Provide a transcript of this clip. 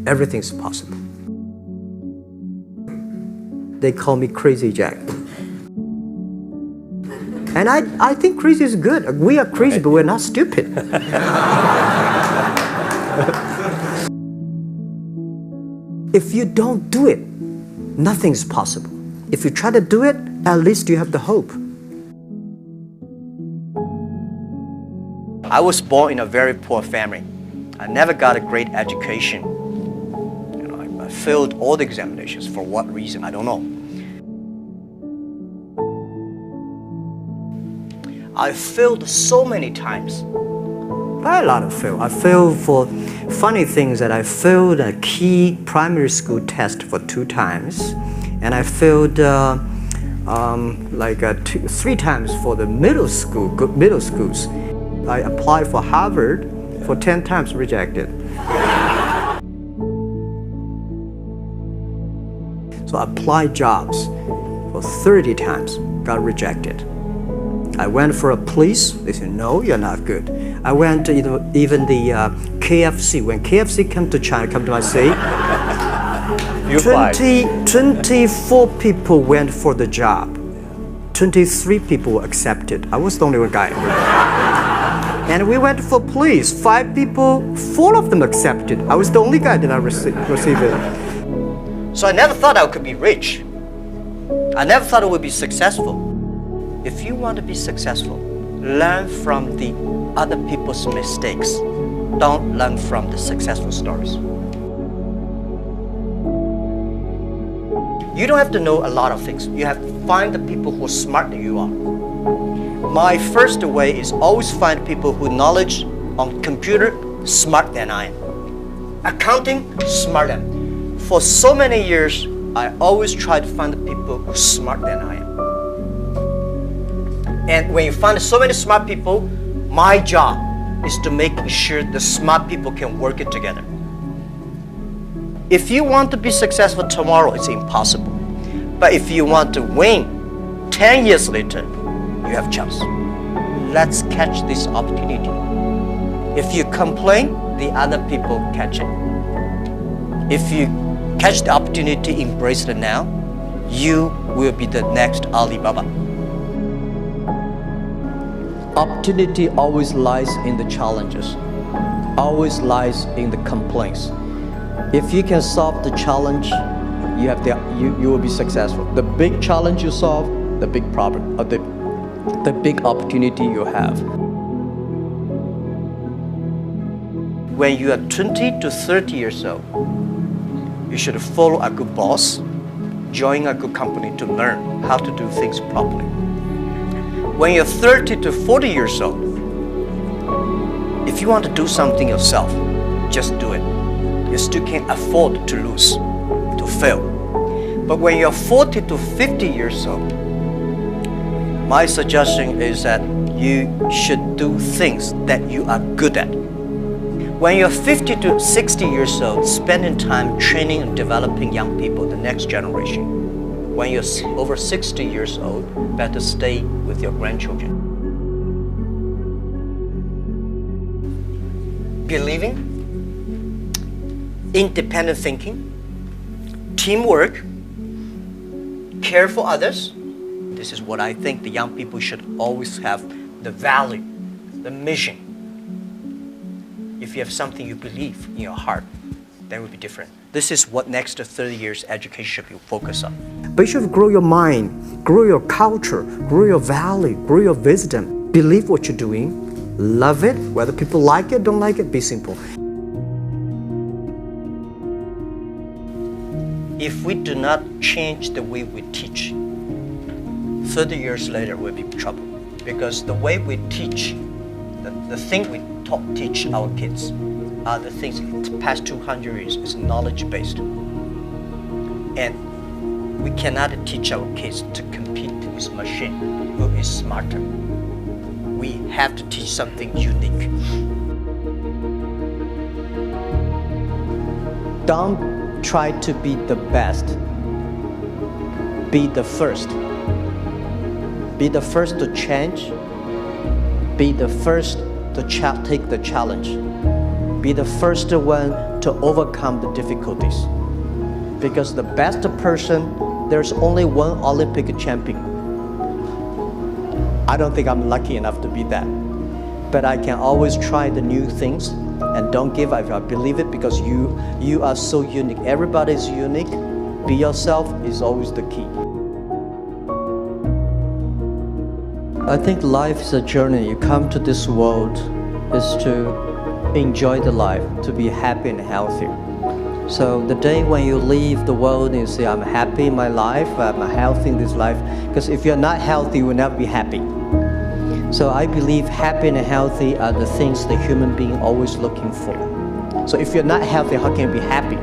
everything's possible. They call me Crazy Jack. And I think crazy is good. We are crazy, but we're not stupid. If you don't do it, nothing's possible. If you try to do it, at least you have the hope. I was born in a very poor family. I never got a great education. I failed all the examinations. For what reason? I don't know. I failed so many times. Quite a lot of fail. I failed for funny things that I failed a key primary school test for 2 times. And I failed 3 times for the middle schools. I applied for Harvard for 10 times, rejected. So I applied jobs for 30 times, got rejected. I went for a police, they said, no, you're not good. I went to even the KFC. When KFC came to China, come to my city, 24 people went for the job. 23 people were accepted. I was the only one guy. And we went for police. 5 people, 4 of them accepted. I was the only guy that I received it. So I never thought I could be rich. I never thought I would be successful. If you want to be successful, learn from the other people's mistakes. Don't learn from the successful stories. You don't have to know a lot of things. You have to find the people who are smarter than you are. My first way is always find people who knowledge on computer smarter than I am. Accounting, smarter than. For so many years, I always try to find the people who are smarter than I am. And when you find so many smart people, my job is to make sure the smart people can work it together. If you want to be successful tomorrow, it's impossible. But if you want to win 10 years later, you have a chance. Let's catch this opportunity. If you complain, the other people catch it. If you catch the opportunity, embrace it now, you will be the next Alibaba. Opportunity always lies in the challenges, always lies in the complaints. If you can solve the challenge, you will be successful. The big challenge you solve, the big problem, or the big opportunity you have. When you are 20 to 30 years old, you should follow a good boss, join a good company to learn how to do things properly. When you're 30 to 40 years old, if you want to do something yourself, just do it. You still can't afford to lose, to fail. But when you're 40 to 50 years old, my suggestion is that you should do things that you are good at. When you're 50 to 60 years old, spending time training and developing young people, the next generation. When you're over 60 years old, better stay with your grandchildren. Believing, independent thinking, teamwork, care for others. This is what I think the young people should always have, the value, the mission. If you have something you believe in your heart, then it will be different. This is what next 30 years education should be focused on. But you should grow your mind, grow your culture, grow your value, grow your wisdom. Believe what you're doing, love it, whether people like it, don't like it, be simple. If we do not change the way we teach, 30 years later we'll be in trouble. Because the way we teach, the thing we teach our kids are the things the past 200 years is knowledge-based. And we cannot teach our kids to compete with machine who is smarter. We have to teach something unique. Don't try to be the best. Be the first. Be the first to change. Be the first to take the challenge. Be the first one to overcome the difficulties. Because the best person, there's only one Olympic champion. I don't think I'm lucky enough to be that. But I can always try the new things and don't give up. I believe it because you are so unique. Everybody is unique. Be yourself is always the key. I think life is a journey. You come to this world is to enjoy the life, to be happy and healthy. So the day when you leave the world and you say, I'm happy in my life, I'm healthy in this life, because if you're not healthy, you will never be happy. So I believe happy and healthy are the things the human being always looking for. So if you're not healthy, how can you be happy?